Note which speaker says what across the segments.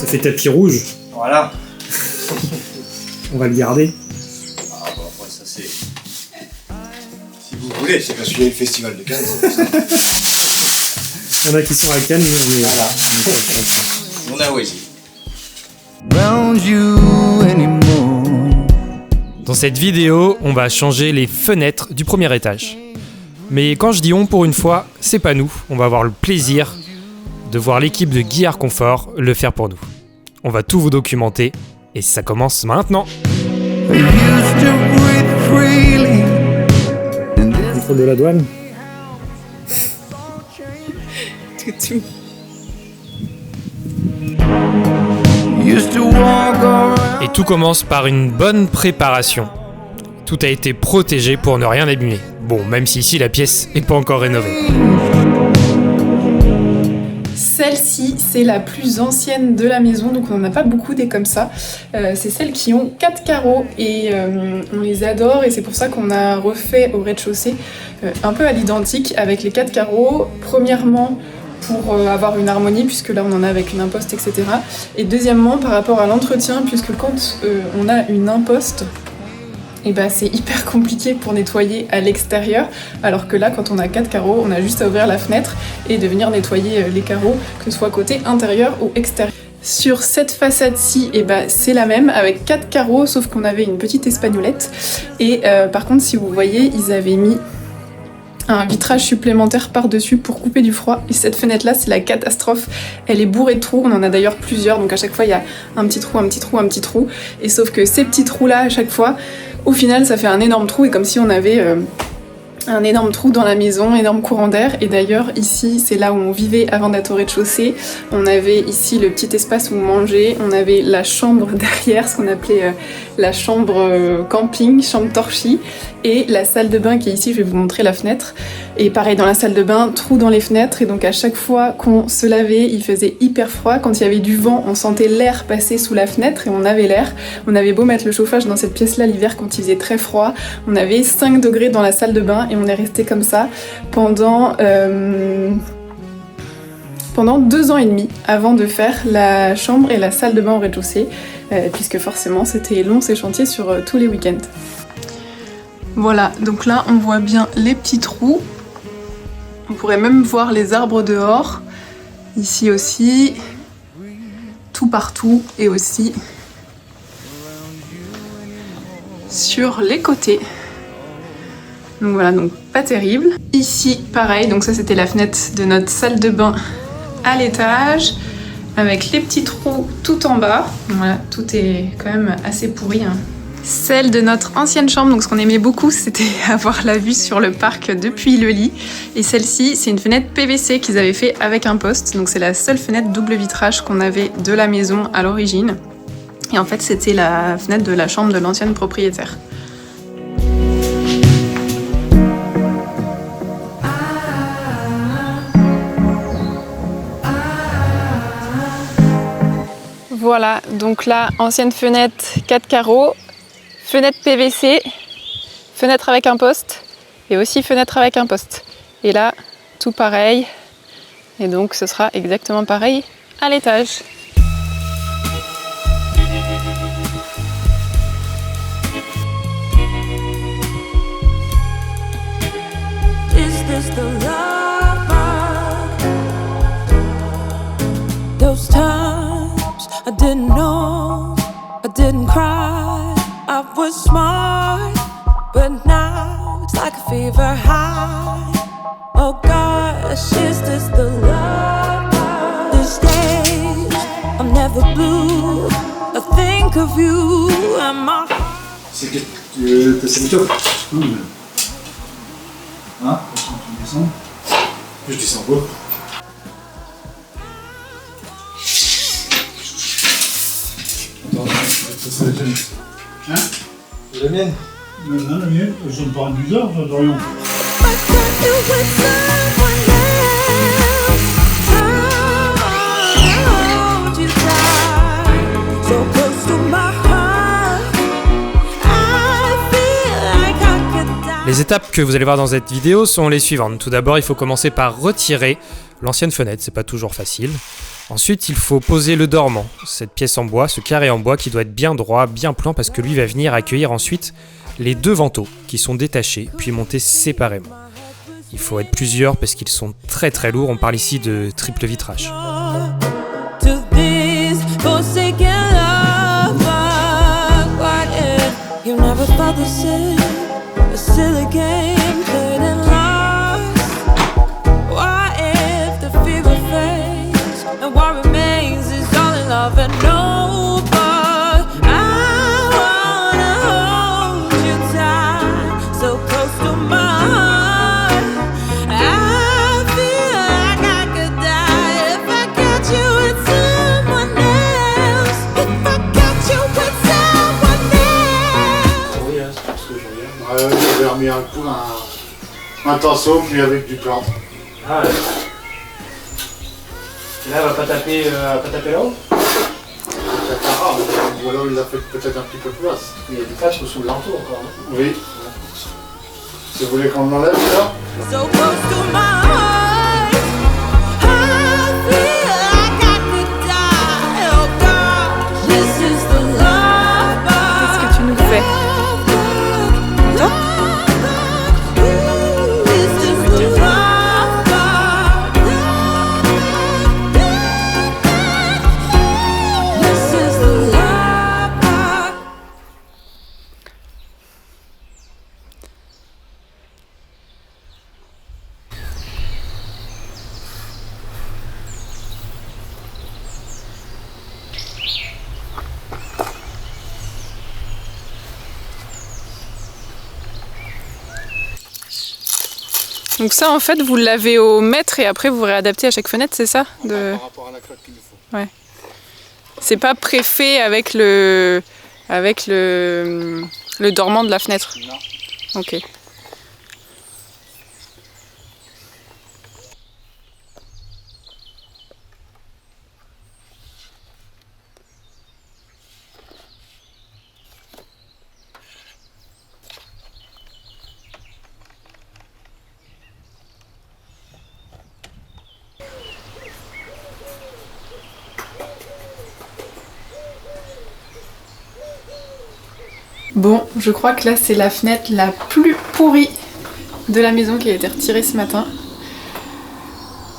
Speaker 1: fait tapis rouge.
Speaker 2: Voilà.
Speaker 1: On va le garder.
Speaker 2: Ah bah après ça c'est... Si vous voulez,
Speaker 3: C'est parce qu'il y a le festival de Cannes.
Speaker 1: Il y en a qui sont à Cannes, mais
Speaker 2: Voilà.
Speaker 1: on est pas au courant.
Speaker 2: on a Wazy.
Speaker 4: Dans cette vidéo, on va changer les fenêtres du premier étage. Mais quand je dis on pour une fois, c'est pas nous. On va avoir le plaisir de voir l'équipe de Guillard Confort le faire pour nous. On va tout vous documenter et ça commence maintenant.
Speaker 1: Contrôle de la douane.
Speaker 4: Et tout commence par une bonne préparation. Tout a été protégé pour ne rien abîmer. Bon, même si ici la pièce n'est pas encore rénovée.
Speaker 5: Celle-ci, c'est la plus ancienne de la maison, donc on n'en a pas beaucoup des comme ça. C'est celles qui ont 4 carreaux et on les adore et c'est pour ça qu'on a refait au rez-de-chaussée un peu à l'identique avec les 4 carreaux. Premièrement, pour avoir une harmonie, puisque là on en a avec une imposte, etc. Et deuxièmement, par rapport à l'entretien, puisque quand on a une imposte, et bah c'est hyper compliqué pour nettoyer à l'extérieur, alors que là quand on a 4 carreaux, on a juste à ouvrir la fenêtre et de venir nettoyer les carreaux, que ce soit côté intérieur ou extérieur. Sur cette façade-ci, et bah, c'est la même, avec 4 carreaux, sauf qu'on avait une petite espagnolette. Et par contre, si vous voyez, ils avaient mis un vitrage supplémentaire par-dessus pour couper du froid. Et cette fenêtre-là, c'est la catastrophe. Elle est bourrée de trous, on en a d'ailleurs plusieurs, donc à chaque fois, il y a un petit trou, un petit trou, un petit trou. Et sauf que ces petits trous-là, à chaque fois, au final, ça fait un énorme trou, et comme si on avait un énorme trou dans la maison, énorme courant d'air. Et d'ailleurs, ici, c'est là où on vivait avant d'être au rez-de-chaussée. On avait ici le petit espace où on mangeait, on avait la chambre derrière, ce qu'on appelait la chambre camping, chambre torchis, et la salle de bain qui est ici, je vais vous montrer la fenêtre. Et pareil, dans la salle de bain, trou dans les fenêtres, et donc à chaque fois qu'on se lavait, il faisait hyper froid. Quand il y avait du vent, on sentait l'air passer sous la fenêtre, et on avait l'air. On avait beau mettre le chauffage dans cette pièce-là l'hiver quand il faisait très froid, on avait 5 degrés dans la salle de bain, et on est resté comme ça pendant 2 ans et demi avant de faire la chambre et la salle de bain au rez-de-chaussée, puisque forcément c'était long ces chantiers sur tous les week-ends. Voilà, donc là on voit bien les petits trous. On pourrait même voir les arbres dehors. Ici aussi. Tout partout et aussi sur les côtés. Donc voilà, donc pas terrible. Ici, pareil, donc ça c'était la fenêtre de notre salle de bain à l'étage, avec les petits trous tout en bas. Voilà, tout est quand même assez pourri, hein. Celle de notre ancienne chambre, donc ce qu'on aimait beaucoup, c'était avoir la vue sur le parc depuis le lit. Et celle-ci, c'est une fenêtre PVC qu'ils avaient fait avec un poste. Donc c'est la seule fenêtre double vitrage qu'on avait de la maison à l'origine. Et en fait, c'était la fenêtre de la chambre de l'ancienne propriétaire. Voilà, donc là, ancienne fenêtre, 4 carreaux, fenêtre PVC, fenêtre avec un poste et aussi fenêtre avec un poste. Et là, tout pareil. Et donc ce sera exactement pareil à l'étage.
Speaker 6: Is this the love mark? Those times I didn't know, I didn't cry, I was smart, but now it's like a fever high. Oh gosh, is this the love mark? These days I'm never blue, I think of you and my heart.
Speaker 3: C'est que c'est plutôt cool. Hein? Tu descends? Je descends pas. Attends, c'est la tienne. Hein? C'est la mienne? Non, la mienne, je me parle bizarre, Dorian.
Speaker 4: Les étapes que vous allez voir dans cette vidéo sont les suivantes. Tout d'abord, il faut commencer par retirer l'ancienne fenêtre, c'est pas toujours facile. Ensuite, il faut poser le dormant, cette pièce en bois, ce carré en bois qui doit être bien droit, bien plan, parce que lui va venir accueillir ensuite les 2 vantaux qui sont détachés, puis montés séparément. Il faut être plusieurs parce qu'ils sont très très lourds, on parle ici de triple vitrage.
Speaker 6: To this forsaken lover, what if you never felt the same? A silly game played and lost. What if the fever fades and what remains is all in love and no part? I wanna hold you tight, so close to my heart. I feel like I could die if I catch you with someone else. If I catch you with someone else.
Speaker 3: Oui, c'est pour ce que je regarde. J'avais remis un coup un tanceau, puis avec du plan.
Speaker 4: Ah ouais. Là, elle va pas taper là-haut.
Speaker 3: C'est pas rare, ou alors il a fait peut-être un petit peu de place.
Speaker 4: Il y a du plâtre sous le linteau encore.
Speaker 3: Oui. Si vous voulez qu'on l'enlève, là?
Speaker 6: So close to my heart. I feel like I could die. Oh God, this is the love
Speaker 5: Qu'est-ce que tu nous fais?
Speaker 6: This is the love This is the love.
Speaker 5: Donc ça en fait vous l'avez au mètre et après vous réadaptez à chaque fenêtre, c'est ça
Speaker 3: Par rapport à la claque qu'il nous faut.
Speaker 5: C'est pas préfet avec le dormant de la fenêtre.
Speaker 3: Non.
Speaker 5: Ok. Bon, je crois que là c'est la fenêtre la plus pourrie de la maison qui a été retirée ce matin.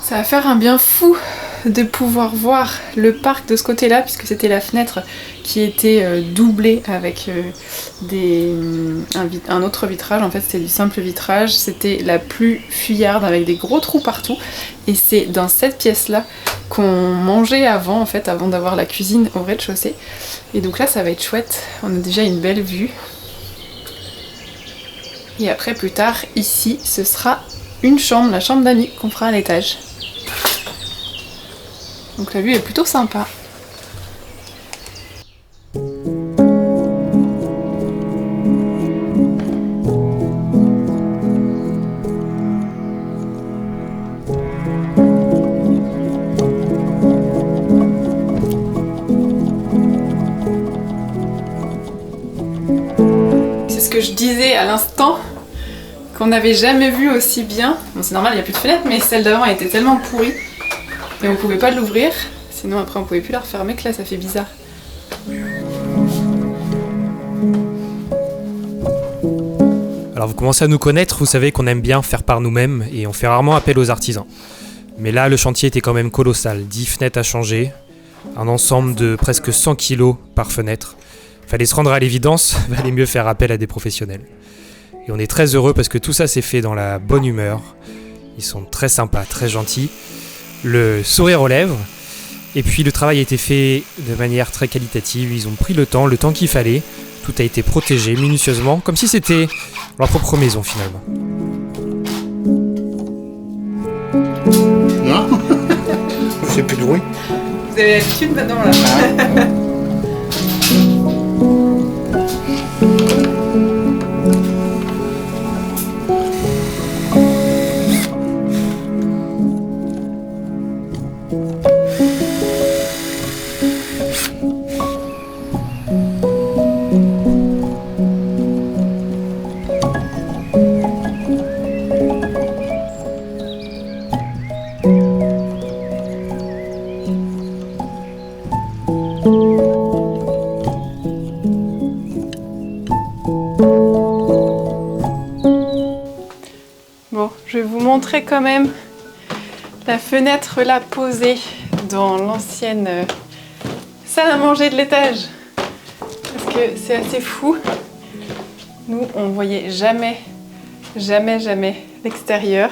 Speaker 5: Ça va faire un bien fou de pouvoir voir le parc de ce côté-là, puisque c'était la fenêtre qui était doublée avec un autre vitrage. En fait c'était du simple vitrage, c'était la plus fuyarde avec des gros trous partout. Et c'est dans cette pièce-là qu'on mangeait avant, en fait, avant d'avoir la cuisine au rez-de-chaussée. Et donc là ça va être chouette, on a déjà une belle vue. Et après plus tard, ici, ce sera une chambre, la chambre d'amis qu'on fera à l'étage. Donc la vue est plutôt sympa. C'est ce que je disais à l'instant, qu'on n'avait jamais vu aussi bien. Bon, c'est normal, il n'y a plus de fenêtre, mais celle d'avant était tellement pourrie et on pouvait pas l'ouvrir, sinon après on pouvait plus la refermer, que là ça fait bizarre.
Speaker 4: Alors vous commencez à nous connaître, vous savez qu'on aime bien faire par nous-mêmes et on fait rarement appel aux artisans. Mais là, le chantier était quand même colossal, 10 fenêtres à changer, un ensemble de presque 100 kilos par fenêtre. Fallait se rendre à l'évidence, valait mieux faire appel à des professionnels. Et on est très heureux parce que tout ça s'est fait dans la bonne humeur. Ils sont très sympas, très gentils, le sourire aux lèvres. Et puis le travail a été fait de manière très qualitative, ils ont pris le temps qu'il fallait. Tout a été protégé minutieusement, comme si c'était leur propre maison finalement.
Speaker 3: Non. C'est plus de bruit.
Speaker 5: Vous avez l'habitude maintenant là. Bon, je vais vous montrer quand même la fenêtre là posée dans l'ancienne salle à manger de l'étage. Parce que c'est assez fou. Nous, on voyait jamais l'extérieur.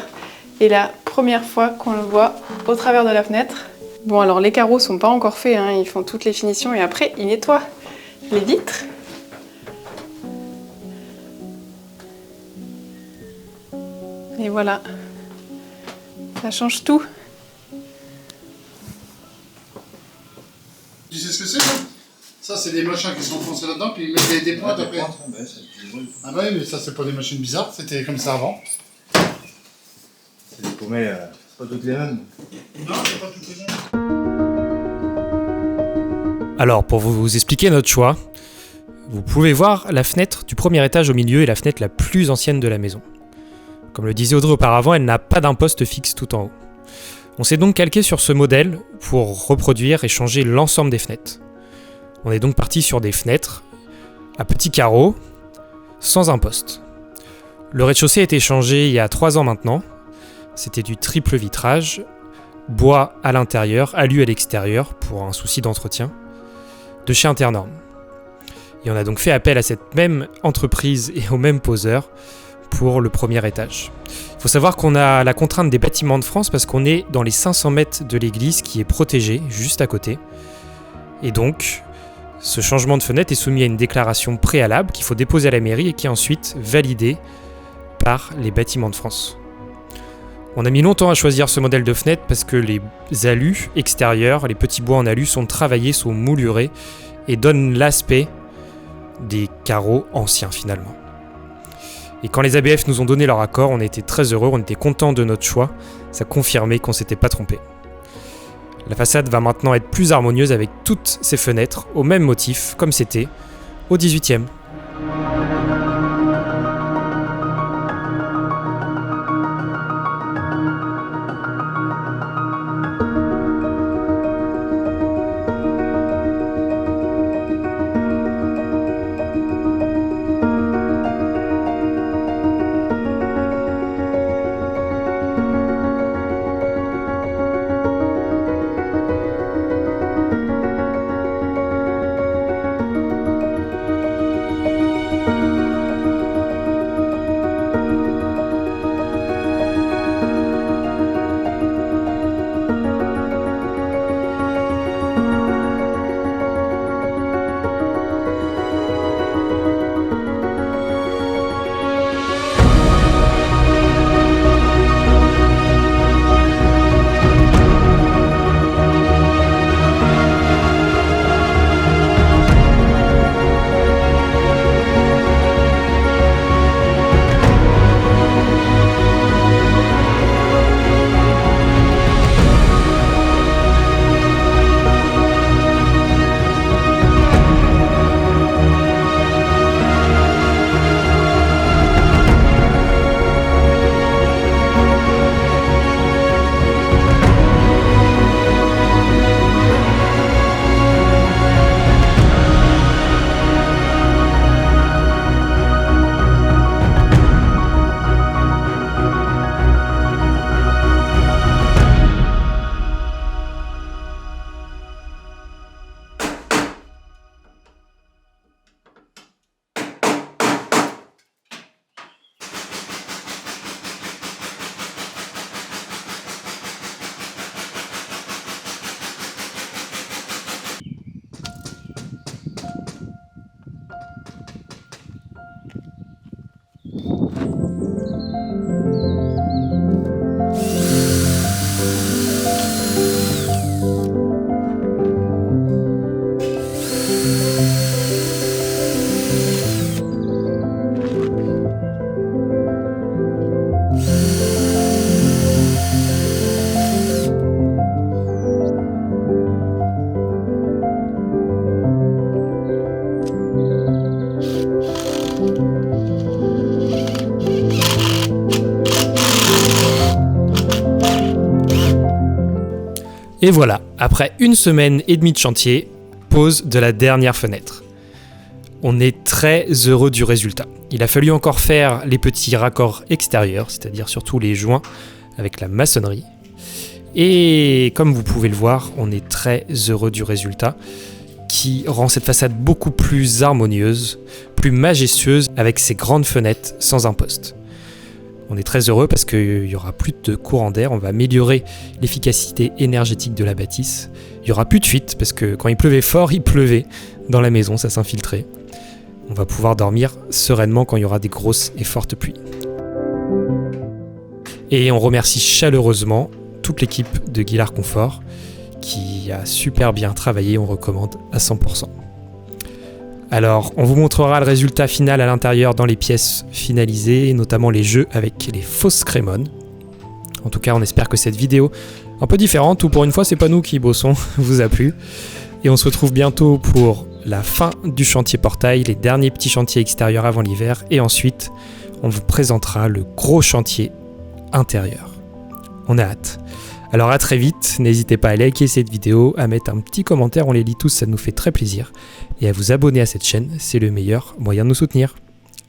Speaker 5: Et la première fois qu'on le voit au travers de la fenêtre. Bon, alors les carreaux sont pas encore faits, hein, ils font toutes les finitions et après ils nettoient les vitres. Et voilà, ça change tout.
Speaker 3: Tu sais ce que c'est, ça? Ça, c'est des machins qui sont enfoncés là-dedans, puis ils mettent des pointes après. Ah bah oui, mais ça, c'est pas des machines bizarres, c'était comme ça avant.
Speaker 2: C'est des pommets, c'est pas toutes les mêmes.
Speaker 3: Non, c'est pas toutes les mêmes.
Speaker 4: Alors, pour vous expliquer notre choix, vous pouvez voir la fenêtre du premier étage au milieu est la fenêtre la plus ancienne de la maison. Comme le disait Audrey auparavant, elle n'a pas d'imposte fixe tout en haut. On s'est donc calqué sur ce modèle pour reproduire et changer l'ensemble des fenêtres. On est donc parti sur des fenêtres à petits carreaux, sans imposte. Le rez-de-chaussée a été changé il y a 3 ans maintenant. C'était du triple vitrage, bois à l'intérieur, alu à l'extérieur pour un souci d'entretien, de chez Internorm. Et on a donc fait appel à cette même entreprise et au même poseur pour le premier étage. Il faut savoir qu'on a la contrainte des bâtiments de France parce qu'on est dans les 500 mètres de l'église qui est protégée juste à côté. Et donc, ce changement de fenêtre est soumis à une déclaration préalable qu'il faut déposer à la mairie et qui est ensuite validée par les bâtiments de France. On a mis longtemps à choisir ce modèle de fenêtre parce que les alus extérieurs, les petits bois en alu sont travaillés, sont moulurés et donnent l'aspect des carreaux anciens finalement. Et quand les ABF nous ont donné leur accord, on était très heureux, on était contents de notre choix, ça confirmait qu'on s'était pas trompé. La façade va maintenant être plus harmonieuse avec toutes ces fenêtres au même motif, comme c'était au 18e. Et voilà, après 1 semaine et demie de chantier, pose de la dernière fenêtre. On est très heureux du résultat. Il a fallu encore faire les petits raccords extérieurs, c'est-à-dire surtout les joints avec la maçonnerie. Et comme vous pouvez le voir, on est très heureux du résultat qui rend cette façade beaucoup plus harmonieuse, plus majestueuse avec ses grandes fenêtres sans imposte. On est très heureux parce qu'il n'y aura plus de courant d'air, on va améliorer l'efficacité énergétique de la bâtisse. Il n'y aura plus de fuite parce que quand il pleuvait fort, il pleuvait dans la maison, ça s'infiltrait. On va pouvoir dormir sereinement quand il y aura des grosses et fortes pluies. Et on remercie chaleureusement toute l'équipe de Guillard Confort qui a super bien travaillé, on recommande à 100%. Alors, on vous montrera le résultat final à l'intérieur dans les pièces finalisées, notamment les jeux avec les fausses crémones. En tout cas, on espère que cette vidéo, un peu différente, ou pour une fois, c'est pas nous qui bossons, vous a plu. Et on se retrouve bientôt pour la fin du chantier portail, les derniers petits chantiers extérieurs avant l'hiver, et ensuite, on vous présentera le gros chantier intérieur. On a hâte. Alors à très vite, n'hésitez pas à liker cette vidéo, à mettre un petit commentaire, on les lit tous, ça nous fait très plaisir, et à vous abonner à cette chaîne, c'est le meilleur moyen de nous soutenir.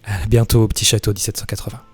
Speaker 4: À bientôt au Petit Château 1780.